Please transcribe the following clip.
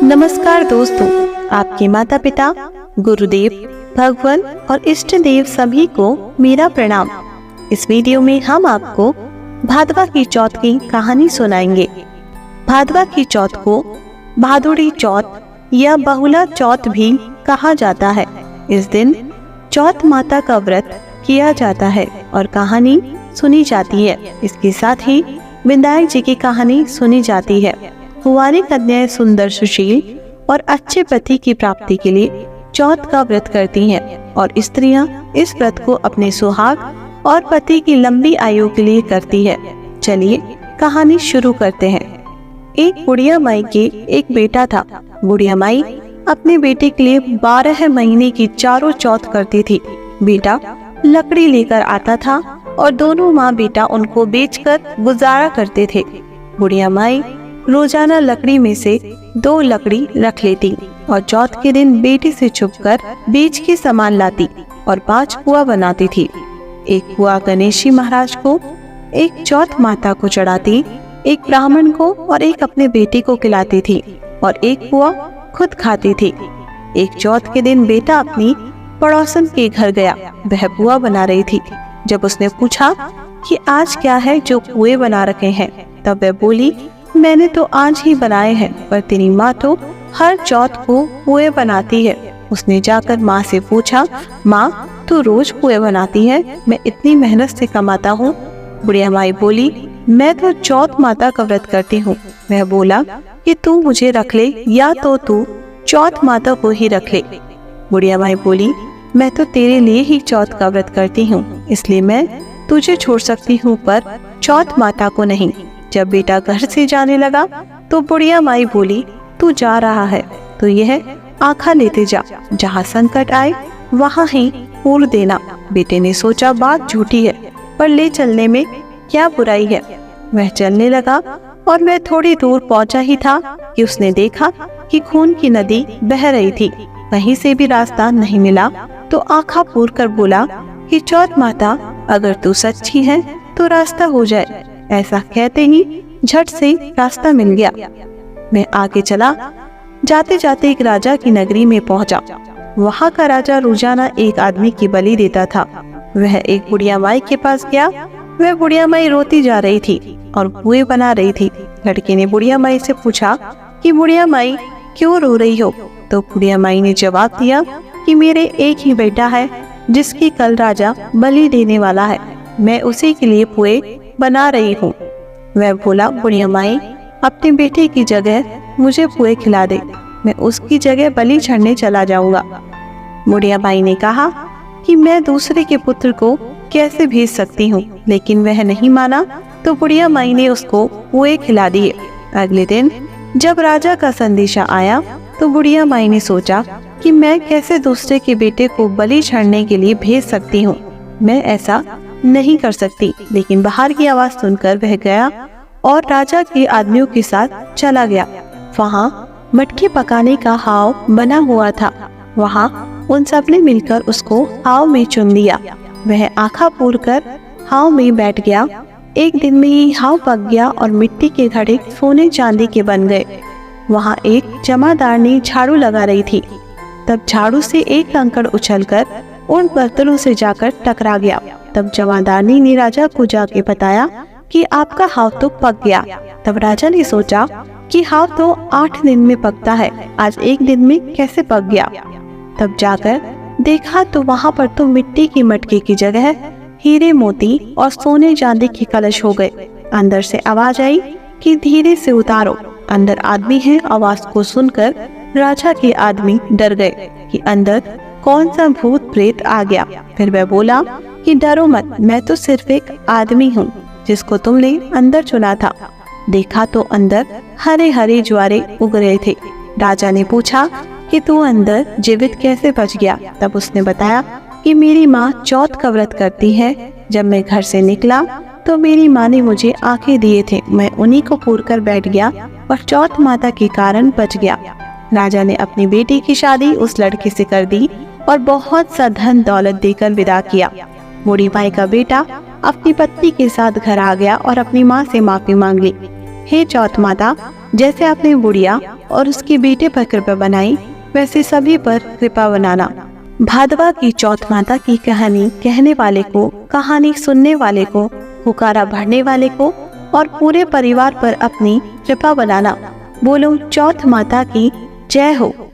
नमस्कार दोस्तों, आपके माता पिता, गुरुदेव, भगवान और इष्ट देव सभी को मेरा प्रणाम। इस वीडियो में हम आपको भादवा की चौथ की कहानी सुनाएंगे। भादवा की चौथ को भादुड़ी चौथ या बहुला चौथ भी कहा जाता है। इस दिन चौथ माता का व्रत किया जाता है और कहानी सुनी जाती है। इसके साथ ही विनायक जी की कहानी सुनी जाती है। कुंवारी कन्याएं सुंदर, सुशील और अच्छे पति की प्राप्ति के लिए चौथ का व्रत करती हैं और स्त्रियां इस व्रत को अपने सुहाग और पति की लंबी आयु के लिए करती है। चलिए कहानी शुरू करते हैं। एक बुढ़िया माई के एक बेटा था। बुढ़िया माई अपने बेटे के लिए 12 महीने की चारों चौथ करती थी। बेटा लकड़ी लेकर आता था और दोनों माँ बेटा उनको बेचकर गुजारा करते थे। बुढ़िया माई रोजाना लकड़ी में से 2 लकड़ी रख लेती और चौथ के दिन बेटे से छुपकर बेच के सामान लाती और 5 पुआ बनाती थी। एक पुआ गणेशी महाराज को, एक चौथ माता को चढ़ाती, एक ब्राह्मण को और एक अपने बेटे को खिलाती थी और एक पुआ खुद खाती थी। एक चौथ के दिन बेटा अपनी पड़ोसन के घर गया। वह पुआ बना रही थी। जब उसने पूछा कि आज क्या है जो पुए बना रखे हैं, तब वह बोली, मैंने तो आज ही बनाए हैं, पर तेरी माँ तो हर चौथ को पुए बनाती है। उसने जाकर माँ से पूछा, माँ तू रोज पुए बनाती है, मैं इतनी मेहनत से कमाता हूँ। बुढ़िया माई बोली, मैं तो चौथ माता का व्रत करती हूँ। वह बोला कि तू मुझे रख ले या तो तू चौथ माता को ही रख ले। बुढ़िया माई बोली, मैं तो तेरे लिए ही चौथ का व्रत करती हूँ, इसलिए मैं तुझे छोड़ सकती हूँ पर चौथ माता को नहीं। जब बेटा घर से जाने लगा तो बुढ़िया माई बोली, तू जा रहा है तो यह आँखा लेते जा, जहाँ संकट आए वहाँ ही पूर देना। बेटे ने सोचा बात झूठी है, पर ले चलने में क्या बुराई है। वह चलने लगा और वह थोड़ी दूर पहुँचा ही था कि उसने देखा कि खून की नदी बह रही थी। कहीं से भी रास्ता नहीं मिला तो आँखा पूर कर बोला कि चौथ माता, अगर तू सच्ची है तो रास्ता हो जाए। ऐसा कहते ही झट से रास्ता मिल गया। मैं आगे चला। जाते जाते एक राजा की नगरी में पहुंचा। वहां का राजा रोजाना एक आदमी की बलि देता था। वह एक बुढ़िया माई के पास गया। वह बुढ़िया माई रोती जा रही थी और पुए बना रही थी। लड़के ने बुढ़िया माई से पूछा कि बुढ़िया माई क्यों रो रही हो? तो बुढ़िया माई ने जवाब दिया कि मेरे एक ही बेटा है जिसकी कल राजा बलि देने वाला है। मैं उसी के लिए पुए बना रही हूँ। वह बोला, बुढ़िया माई अपने बेटे की जगह मुझे पुए खिला दे, मैं उसकी जगह बलि चढ़ने चला जाऊंगा। बुढ़िया माई ने कहा कि मैं दूसरे के पुत्र को कैसे भेज सकती हूँ, लेकिन वह नहीं माना तो बुढ़िया माई ने उसको पुए खिला दिए। अगले दिन जब राजा का संदेशा आया तो बुढ़िया माई ने सोचा कि मैं कैसे दूसरे के बेटे को बलि चढ़ने के लिए भेज सकती हूँ, मैं ऐसा नहीं कर सकती। लेकिन बाहर की आवाज सुनकर वह गया और राजा के आदमियों के साथ चला गया। वहाँ मटकी पकाने का हाव बना हुआ था। वहाँ उन सब ने मिलकर उसको हाव में चुन लिया। वह आँखा पूर कर हाव में बैठ गया। एक दिन में ही हाव पक गया और मिट्टी के घड़े सोने चांदी के बन गए। वहाँ एक जमादारनी झाड़ू लगा रही थी। तब झाड़ू से एक कंकड़ उछलकर उन बर्तनों से जाकर टकरा गया। तब जमादारनी ने राजा को जाके बताया कि आपका हाव तो पक गया। तब राजा ने सोचा कि हाव तो 8 दिन में पकता है, आज एक दिन में कैसे पक गया। तब जाकर देखा तो वहाँ पर तो मिट्टी की मटके की जगह हीरे मोती और सोने चांदी के कलश हो गए। अंदर से आवाज आई कि धीरे से उतारो, अंदर आदमी है। आवाज को सुनकर राजा के आदमी डर गए कि अंदर कौन सा भूत प्रेत आ गया। फिर वह बोला कि डरो मत, मैं तो सिर्फ एक आदमी हूँ जिसको तुमने अंदर चुना था। देखा तो अंदर हरे हरे ज्वारे उग रहे थे। राजा ने पूछा कि तू अंदर जीवित कैसे बच गया? तब उसने बताया कि मेरी माँ चौथ का व्रत करती है। जब मैं घर से निकला तो मेरी माँ ने मुझे आंखें दिए थे, मैं उन्हीं को पूर कर बैठ गया और चौथ माता के कारण बच गया। राजा ने अपनी बेटी की शादी उस लड़के से कर दी और बहुत सा धन दौलत देकर विदा किया। बूढ़ी माई का बेटा अपनी पत्नी के साथ घर आ गया और अपनी माँ से माफी मांग ली। हे चौथ माता, जैसे आपने बुढ़िया और उसके बेटे पर कृपा बनाई, वैसे सभी पर कृपा बनाना। भादवा की चौथ माता की कहानी कहने वाले को, कहानी सुनने वाले को, हुकारा भरने वाले को और पूरे परिवार पर अपनी कृपा बनाना। बोलो चौथ माता की जय हो।